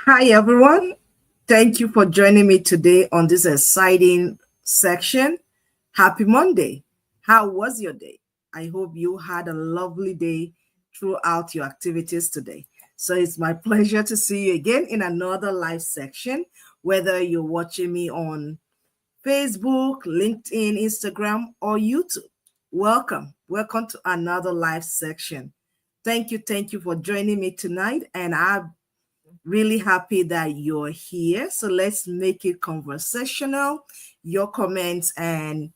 Hi, everyone. Thank you for joining me today on this exciting section. Happy Monday. How was your day? I hope you had a lovely day throughout your activities today. So it's my pleasure to see you again in another live section, whether you're watching me on Facebook, LinkedIn, Instagram, or YouTube. Welcome. Welcome to another live section. Thank you for joining me tonight. And I'm really happy that you're here. So let's make it conversational. Your comments and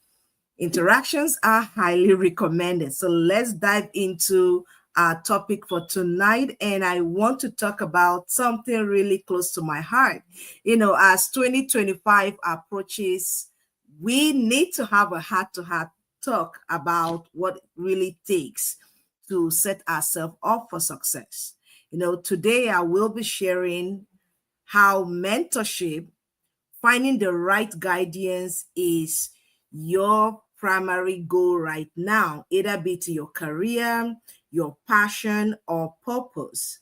interactions are highly recommended. So let's dive into our topic for tonight. And I want to talk about something really close to my heart. As 2025 approaches, we need to have a heart to heart talk about what it really takes to set ourselves up for success. Today I will be sharing how mentorship, finding the right guidance, is your primary goal right now, either be to your career, your passion, or purpose.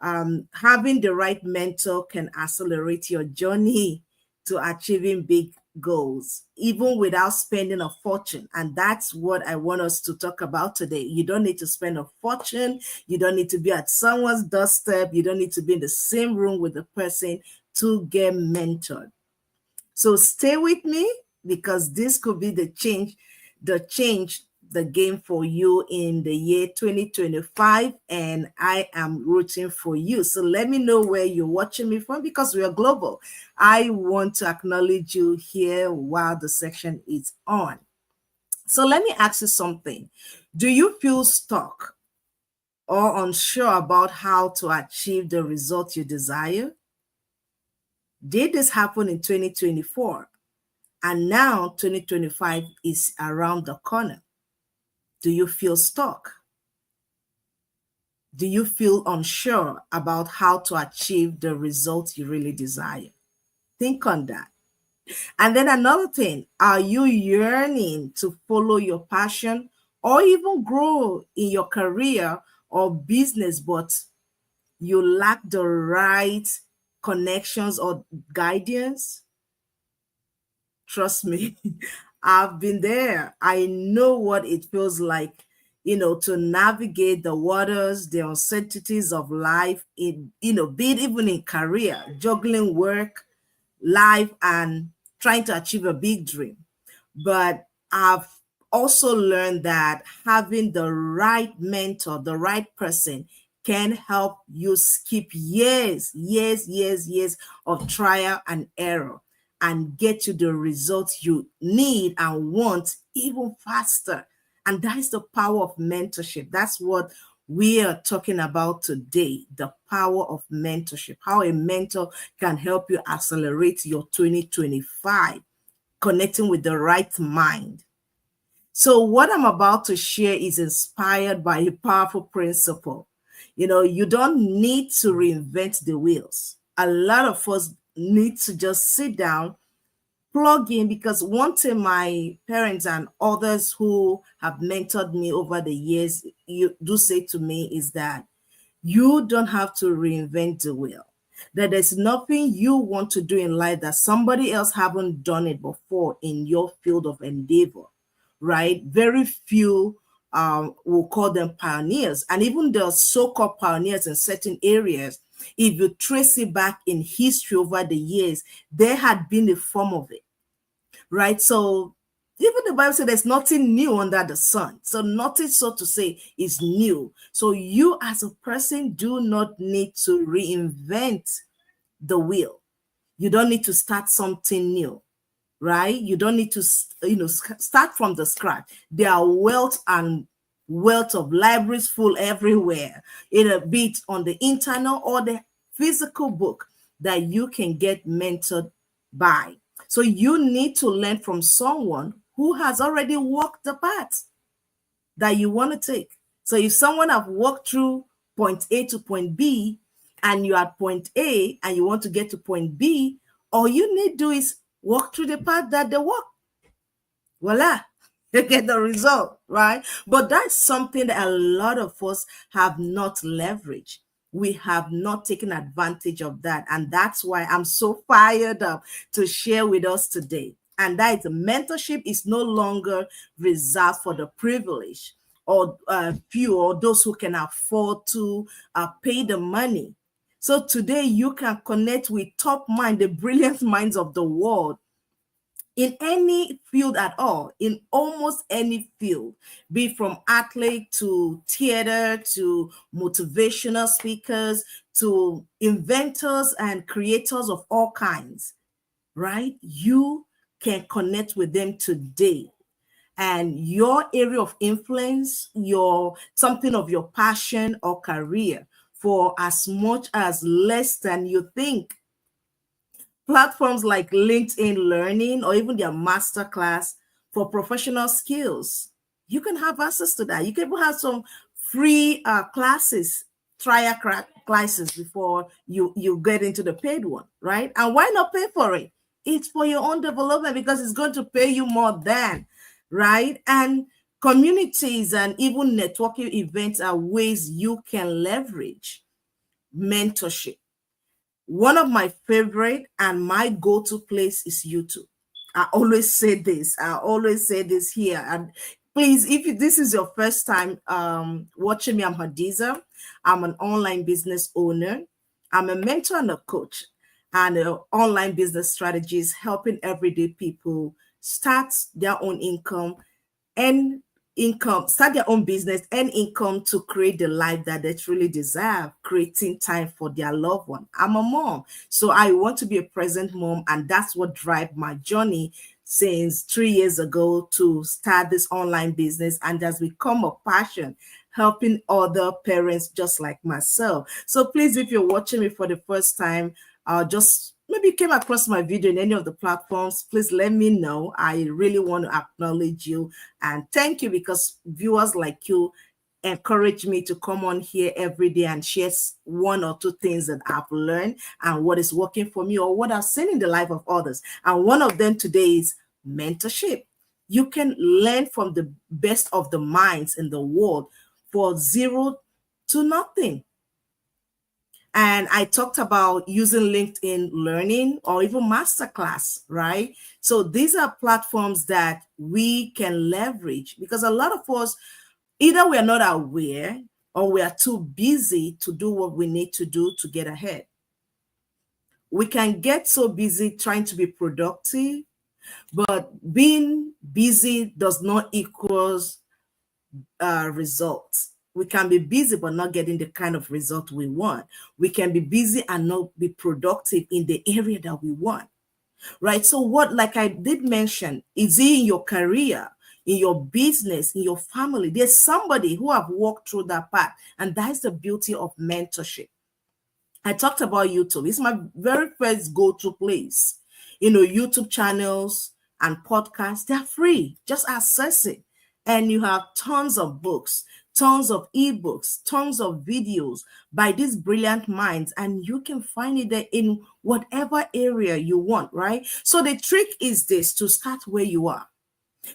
Having the right mentor can accelerate your journey to achieving big goals, even without spending a fortune. And that's what I want us to talk about today. You don't need to spend a fortune. You don't need to be at someone's doorstep. You don't need to be in the same room with the person to get mentored. So stay with me because this could be the game for you in the year 2025, and I am rooting for you. So let me know where you're watching me from because we are global. I want to acknowledge you here while the section is on. So let me ask you something. Do you feel stuck or unsure about how to achieve the result you desire? Did this happen in 2024? And now 2025 is around the corner. Do you feel stuck? Do you feel unsure about how to achieve the results you really desire? Think on that. And then another thing, are you yearning to follow your passion or even grow in your career or business, but you lack the right connections or guidance? Trust me, I've been there. I know what it feels like, to navigate the waters, the uncertainties of life, be it even in career, juggling work, life, and trying to achieve a big dream. But I've also learned that having the right mentor, the right person, can help you skip years of trial and error and get you the results you need and want even faster. And that is the power of mentorship. That's what we are talking about today, the power of mentorship, how a mentor can help you accelerate your 2025, connecting with the right mind. So, what I'm about to share is inspired by a powerful principle. You don't need to reinvent the wheels. A lot of us need to just sit down, plug in, because one thing my parents and others who have mentored me over the years you do say to me is that you don't have to reinvent the wheel. That there's nothing you want to do in life that somebody else haven't done it before in your field of endeavor, right? Very few will call them pioneers. And even the so-called pioneers in certain areas, if you trace it back in history over the years, there had been a form of it, right? So even the Bible says there's nothing new under the sun. So nothing, so to say, is new. So you as a person do not need to reinvent the wheel. You don't need to start something new, right? You don't need to, start from the scratch. There are wealth of libraries full everywhere, be it on the internet or the physical book that you can get mentored by. So you need to learn from someone who has already walked the path that you want to take. So if someone have walked through point A to point B and you're at point A and you want to get to point B, all you need to do is walk through the path that they walk. Voila, you get the result, right? But that's something that a lot of us have not leveraged. We have not taken advantage of that. And that's why I'm so fired up to share with us today. And that is, mentorship is no longer reserved for the privileged or few, or those who can afford to pay the money. So today you can connect with top mind, the brilliant minds of the world, in any field at all, in almost any field, be from athlete to theater to motivational speakers to inventors and creators of all kinds, right? You can connect with them today. And your area of influence, your something of your passion or career, for as much as less than you think. Platforms like LinkedIn Learning or even their masterclass for professional skills, you can have access to that. You can even have some free classes, classes before you get into the paid one, right? And why not pay for it? It's for your own development because it's going to pay you more than, right? And communities and even networking events are ways you can leverage mentorship. One of my favorite and my go-to place is YouTube. I always say this. I always say this here. And please, this is your first time watching me, I'm Hadiza. I'm an online business owner. I'm a mentor and a coach and an online business strategist, helping everyday people start their own income and start their own business and income to create the life that they truly deserve, creating time for their loved one. I'm a mom, so I want to be a present mom, and that's what drive my journey since 3 years ago to start this online business, and has become a passion, helping other parents just like myself. So please, if you're watching me for the first time, just maybe you came across my video in any of the platforms, please let me know. I really want to acknowledge you and thank you, because viewers like you encourage me to come on here every day and share one or two things that I've learned and what is working for me or what I've seen in the life of others. And one of them today is mentorship. You can learn from the best of the minds in the world for zero to nothing. And I talked about using LinkedIn Learning or even Masterclass, right? So these are platforms that we can leverage, because a lot of us, either we're not aware or we are too busy to do what we need to do to get ahead. We can get so busy trying to be productive, but being busy does not equals results. We can be busy but not getting the kind of result we want. We can be busy and not be productive in the area that we want, right? So what, like I did mention, is it in your career, in your business, in your family? There's somebody who have walked through that path, and that's the beauty of mentorship. I talked about YouTube. It's my very first go-to place. YouTube channels and podcasts, they're free. Just access it. And you have tons of books, tons of ebooks, tons of videos by these brilliant minds, and you can find it there in whatever area you want, right? So the trick is this: to start where you are,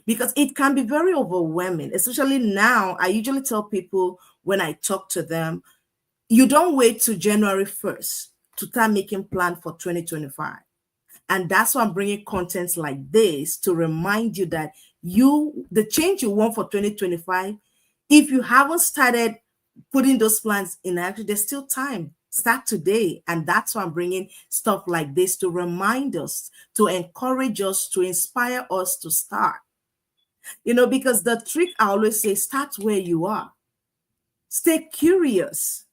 because it can be very overwhelming, especially now. I usually tell people when I talk to them, you don't wait till January 1st to start making plans for 2025. And that's why I'm bringing contents like this to remind you that the change you want for 2025, if you haven't started putting those plans in action, there's still time. Start today. And that's why I'm bringing stuff like this to remind us, to encourage us, to inspire us to start. Because the trick, I always say, start where you are. Stay curious.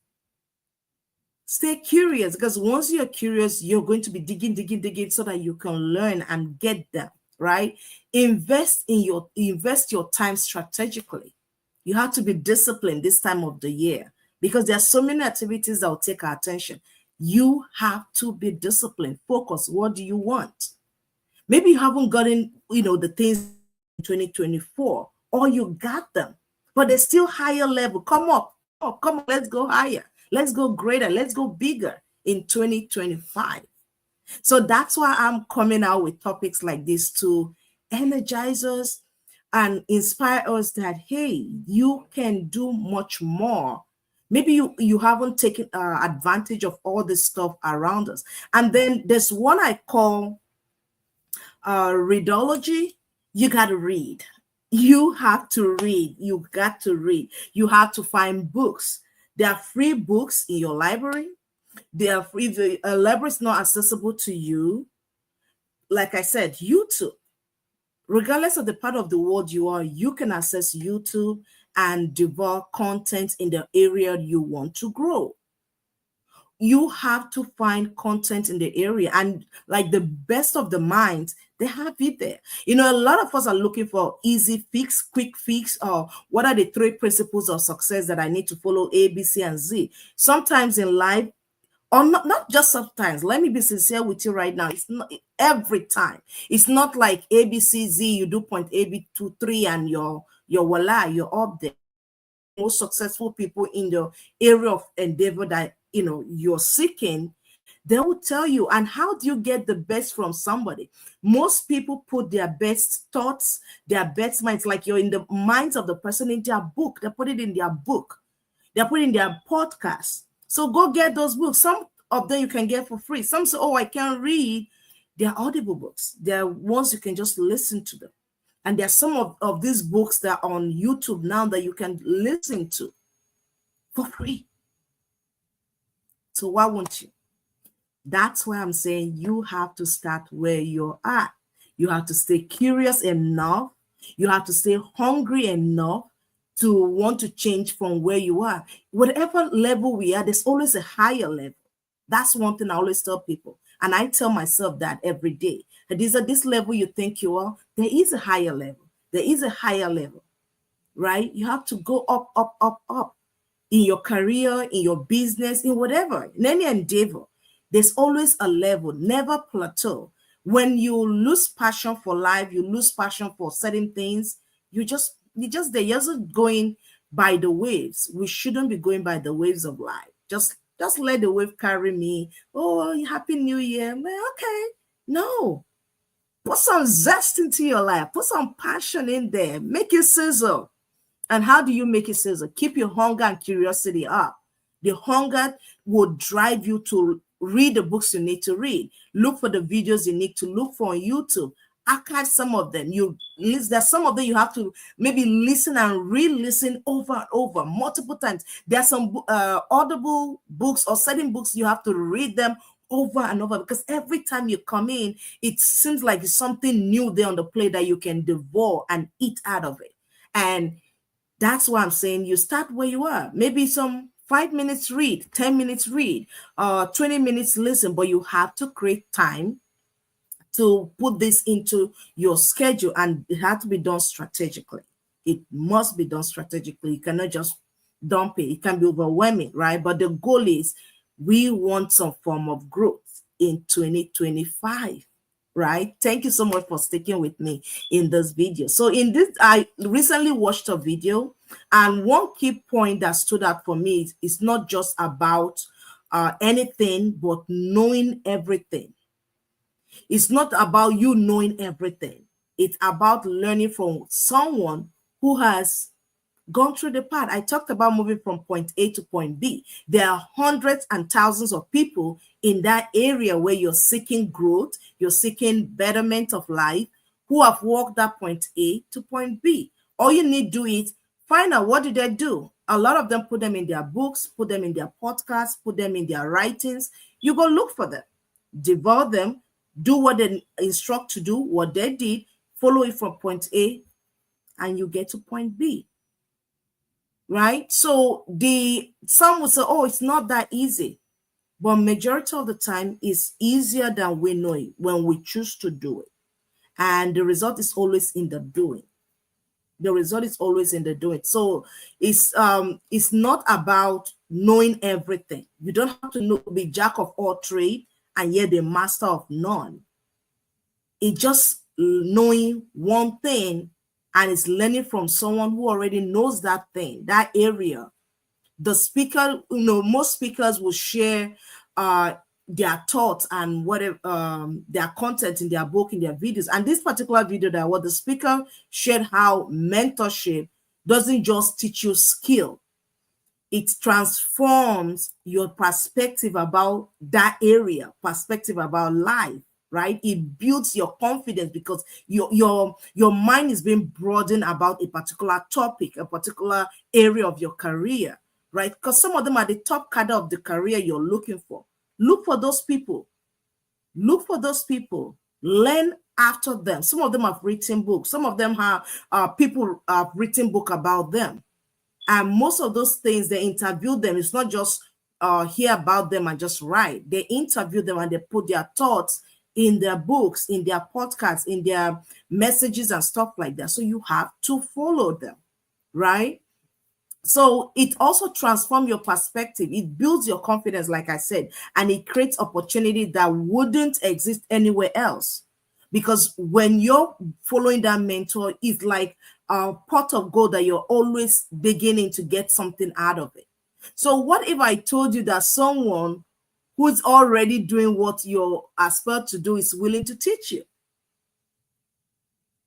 Stay curious, because once you're curious, you're going to be digging so that you can learn and get them, right? Invest your time strategically. You have to be disciplined this time of the year, because there are so many activities that will take our attention. You have to be disciplined. Focus. What do you want? Maybe you haven't gotten, the things in 2024, or you got them, but they're still higher level. Come on, let's go higher. Let's go greater. Let's go bigger in 2025. So that's why I'm coming out with topics like this to energize us and inspire us that, hey, you can do much more Maybe you haven't taken advantage of all this stuff around us. And then there's one I call readology. You got to read. You have to read. You got to read. You have to find books. There are free books in your library. They are free. If a library is not accessible to you, like I said, YouTube. Regardless of the part of the world you are, you can access YouTube and develop content in the area you want to grow. You have to find content in the area, and like the best of the minds, they have it there. You know, a lot of us are looking for easy fix, quick fix, or what are the 3 principles of success that I need to follow: A, B, C, and Z. Sometimes in life, or not just sometimes, let me be sincere with you right now, it's not every time. It's not like A, B, C, Z, you do point A, B, 2, 3, and you're voila, you're up there. Most successful people in the area of endeavor that you're seeking, they will tell you. And how do you get the best from somebody? Most people put their best thoughts, their best minds, like you're in the minds of the person, in their book. They put it in their book, they put it in their podcast. So go get those books. Some of them you can get for free. Some say, oh, I can't read. They're audible books. They're ones you can just listen to them. And there are some of these books that are on YouTube now that you can listen to for free. So why won't you? That's why I'm saying you have to start where you're at. You have to stay curious enough. You have to stay hungry enough to want to change from where you are. Whatever level we are, there's always a higher level. That's one thing I always tell people. And I tell myself that every day. At this level you think you are, there is a higher level. There is a higher level, right? You have to go up, up, up, up in your career, in your business, in whatever, in any endeavor. There's always a level, never plateau. When you lose passion for life, you lose passion for certain things, you're just there. You're just going by the waves. We shouldn't be going by the waves of life. Just let the wave carry me. Oh, happy new year. Man, okay. No. Put some zest into your life. Put some passion in there. Make it sizzle. And how do you make it sizzle? Keep your hunger and curiosity up. The hunger will drive you to read the books you need to read. Look for the videos you need to look for on YouTube. Archive some of them. There's some of them you have to maybe listen and re-listen over and over multiple times. There are some audible books or certain books you have to read them over and over, because every time you come in, it seems like it's something new there on the plate that you can devour and eat out of it. And that's why I'm saying you start where you are. Maybe some 5 minutes read, 10 minutes read, 20 minutes listen, but you have to create time to put this into your schedule, and it has to be done strategically. It must be done strategically. You cannot just dump it. It can be overwhelming, right? But the goal is we want some form of growth in 2025. Right? Thank you so much for sticking with me in this video. So in this, I recently watched a video, and one key point that stood out for me is not just about anything, but knowing everything. It's not about you knowing everything. It's about learning from someone who has gone through the path. I talked about moving from point A to point B. There are hundreds and thousands of people in that area where you're seeking growth, you're seeking betterment of life, who have walked that point A to point B. All you need to do is find out, what did they do? A lot of them put them in their books, put them in their podcasts, put them in their writings. You go look for them, devour them, do what they instruct to do, what they did, follow it from point A, and you get to point B. Right? So some would say, oh, it's not that easy. But majority of the time, it's easier than we know it when we choose to do it. And the result is always in the doing. The result is always in the doing. So it's not about knowing everything. You don't have to be jack of all trade and yet the master of none. It's just knowing one thing, and it's learning from someone who already knows that thing, that area. The speaker, most speakers will share their thoughts and whatever their content in their book, in their videos. And this particular video, that what the speaker shared, how mentorship doesn't just teach you skill. it transforms your perspective about that area, perspective about life, right? It builds your confidence because your mind is being broadened about a particular topic, a particular area of your career, right? Because some of them are the top cadre of the career you're looking for. Look for those people. Look for those people. Learn after them. Some of them have written books. Some of them have people have written book about them. And most of those things, they interview them. It's not just hear about them and just write. They interview them and they put their thoughts in their books, in their podcasts, in their messages and stuff like that. So you have to follow them, right? So it also transforms your perspective. It builds your confidence, like I said, and it creates opportunity that wouldn't exist anywhere else. Because when you're following that mentor, it's like a pot of gold that you're always beginning to get something out of it. So what if I told you that someone who's already doing what you're aspired to do is willing to teach you?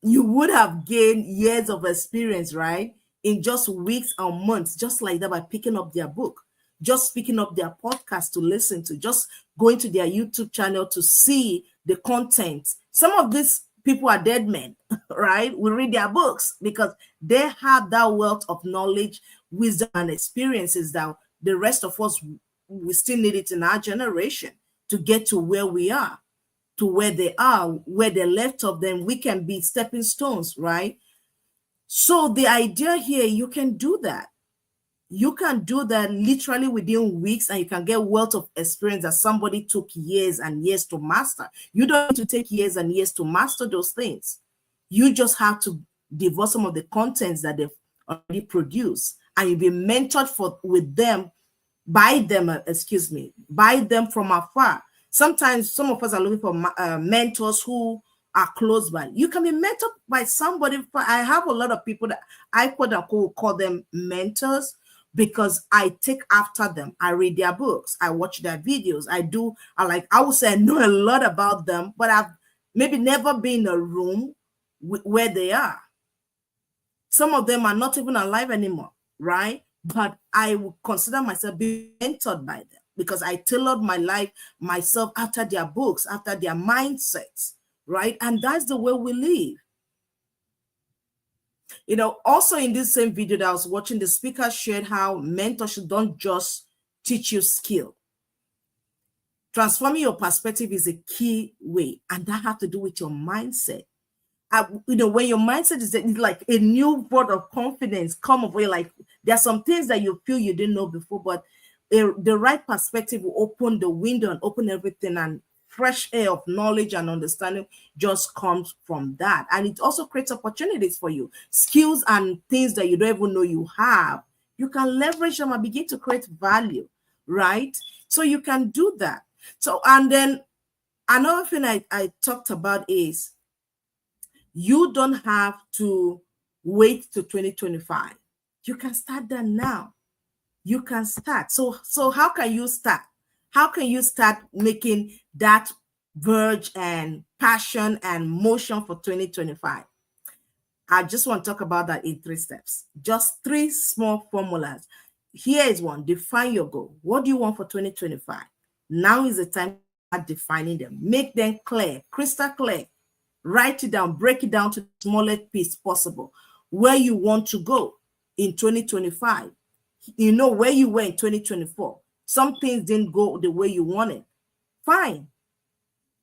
You would have gained years of experience, right? In just weeks or months, just like that, by picking up their book, just picking up their podcast to listen to, just going to their YouTube channel to see the content. Some of these people are dead men, right? We read their books because they have that wealth of knowledge, wisdom, and experiences that the rest of us, we still need it in our generation to get to where we are, to where they are, where they left off. Then we can be stepping stones, right? So the idea here, you can do that. You can do that literally within weeks, and you can get wealth of experience that somebody took years and years to master. You don't need to take years and years to master those things. You just have to devote some of the contents that they've already produced, and you'll be mentored with them, by them, by them from afar. Sometimes some of us are looking for mentors who are close by. You can be mentored by somebody. I have a lot of people that I quote unquote call them mentors because I take after them. I read their books, I watch their videos, I would say I know a lot about them, but I've maybe never been in a room where they are. Some of them are not even alive anymore, right? But I would consider myself being mentored by them because I tailored my life myself after their books, after their mindsets, right? And that's the way we live. You know, also in this same video that I was watching, the speaker shared how mentorship don't just teach you skill. Transforming your perspective is a key way, and that has to do with your mindset. When your mindset is like a new word of confidence come up, where like there are some things that you feel you didn't know before, but the right perspective will open the window and open everything, and fresh air of knowledge and understanding just comes from that. And it also creates opportunities for you, skills and things that you don't even know you have. You can leverage them and begin to create value, right? So you can do that. So, and then another thing I talked about is you don't have to wait to 2025. You can start that now. You can start. So how can you start? How can you start making that verge and passion and motion for 2025? I just want to talk about that in 3 steps. Just 3 small formulas. Here is one. Define your goal. What do you want for 2025? Now is the time to start defining them. Make them clear, crystal clear. Write it down, break it down to the smallest piece possible. Where you want to go in 2025. You know where you were in 2024. Some things didn't go the way you wanted. Fine.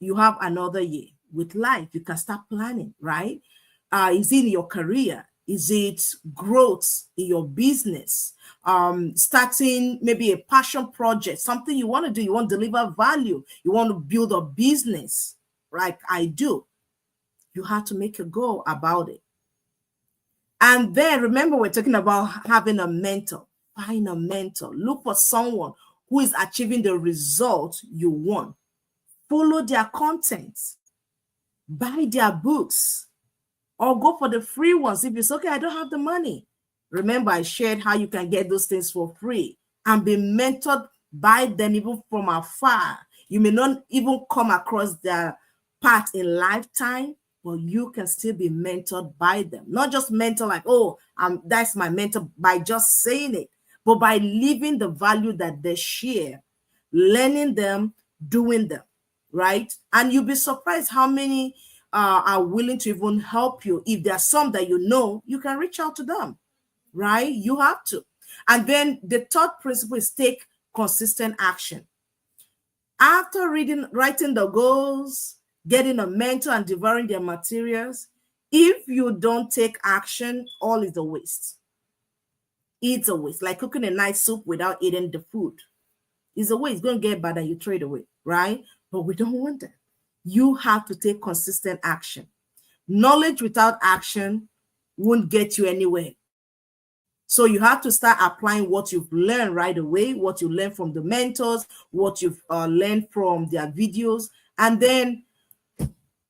You have another year. With life, you can start planning, right? Is it in your career? Is it growth in your business? Starting maybe a passion project, something you want to do. You want to deliver value. You want to build a business, like I do. You have to make a goal about it. And then remember, we're talking about having a mentor. Find a mentor. Look for someone who is achieving the result you want. Follow their content. Buy their books. Or go for the free ones. If it's okay, I don't have the money. Remember, I shared how you can get those things for free and be mentored by them even from afar. You may not even come across their path in lifetime, but you can still be mentored by them. Not just mentor like, oh, that's my mentor by just saying it, but by living the value that they share, learning them, doing them, right? And you'll be surprised how many are willing to even help you. If there are some that you know, you can reach out to them, right? You have to. And then the third principle is take consistent action. After writing the goals, getting a mentor, and devouring their materials, if you don't take action, all is a waste. It's a waste. Like cooking a nice soup without eating the food. It's a waste. It's going to get bad and you throw it away, right? But we don't want that. You have to take consistent action. Knowledge without action won't get you anywhere. So you have to start applying what you've learned right away, what you learned from the mentors, what you've learned from their videos, and then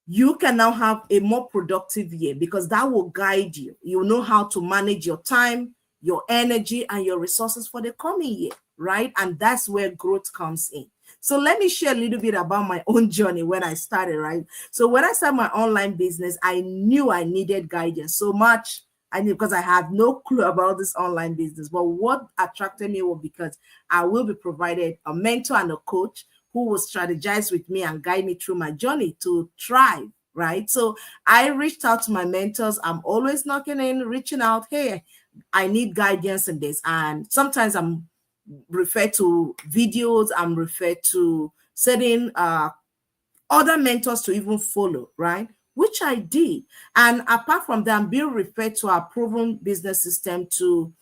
you can now have a more productive year because that will guide you. You know how to manage your time, your energy, and your resources for the coming year, right? And that's where growth comes in. So let me share a little bit about my own journey when I started, right? So when I started my online business, I knew I needed guidance so much. I knew because I had no clue about this online business. But what attracted me was because I will be provided a mentor and a coach who will strategize with me and guide me through my journey to thrive, right? So I reached out to my mentors. I'm always knocking in, reaching out. Hey, I need guidance in this. And sometimes I'm referred to videos. I'm referred to certain other mentors to even follow, right? Which I did. And apart from that, I'm being referred to our proven business system to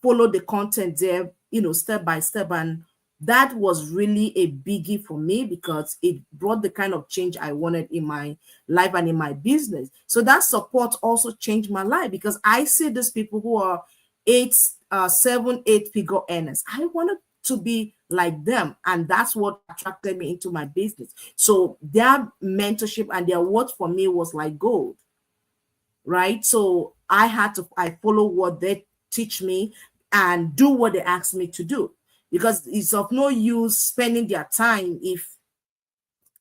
follow the content there, step by step. And that was really a biggie for me because it brought the kind of change I wanted in my life and in my business. So that support also changed my life because I see these people who are 8 figure earners. I wanted to be like them, and that's what attracted me into my business. So their mentorship and their words for me was like gold, right? So I follow what they teach me and do what they ask me to do, because it's of no use spending their time if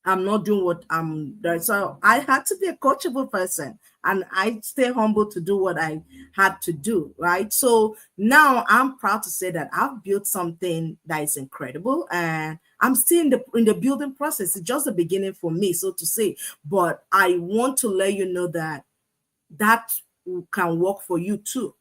I'm not doing what I'm doing. So I had to be a coachable person, and I stay humble to do what I had to do, right? So now I'm proud to say that I've built something that is incredible, and I'm still in the building process. It's just the beginning for me, so to say. But I want to let you know that that can work for you too.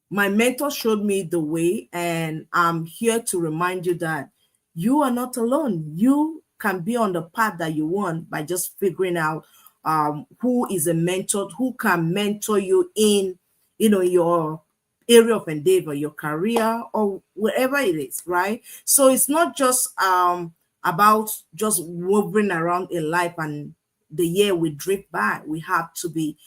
My mentor showed me the way, and I'm here to remind you that you are not alone. You can be on the path that you want by just figuring out who is a mentor, who can mentor you in, your area of endeavor, your career, or wherever it is, right? So it's not just about just moving around in life and the year we drift by. We have to be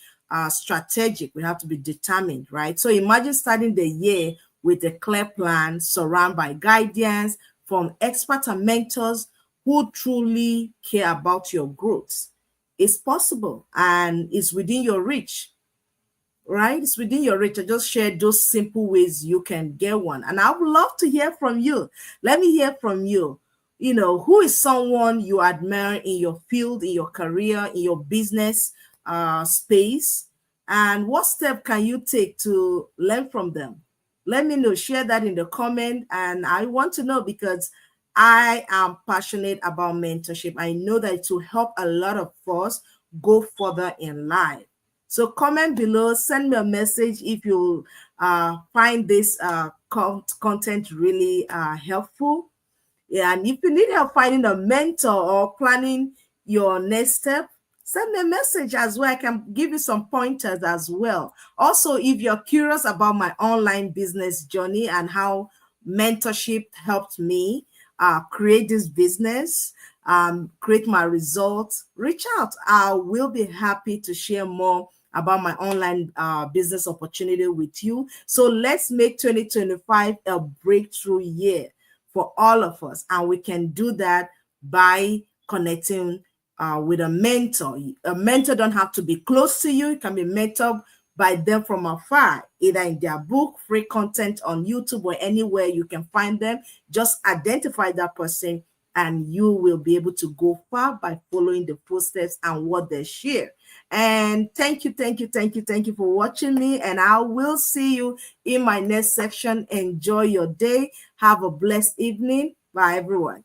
strategic. We have to be determined, right? So imagine starting the year with a clear plan, surrounded by guidance from experts and mentors who truly care about your growth. It's possible and it's within your reach, right? It's within your reach. I just shared those simple ways you can get one. And I would love to hear from you. Let me hear from you. Who is someone you admire in your field, in your career, in your business space? And what step can you take to learn from them? Let me know. Share that in the comment. And I want to know because I am passionate about mentorship. I know that it will help a lot of us go further in life. So comment below, send me a message if you find this content really helpful. Yeah, and if you need help finding a mentor or planning your next step, send me a message as well. I can give you some pointers as well. Also, if you're curious about my online business journey and how mentorship helped me create this business, create my results, reach out. I will be happy to share more about my online business opportunity with you. So let's make 2025 a breakthrough year for all of us. And we can do that by connecting with a mentor. A mentor don't have to be close to you. It can be mentored by them from afar, either in their book, free content on YouTube, or anywhere you can find them. Just identify that person and you will be able to go far by following the footsteps and what they share. And thank you, thank you, thank you, thank you for watching me. And I will see you in my next section. Enjoy your day. Have a blessed evening. Bye, everyone.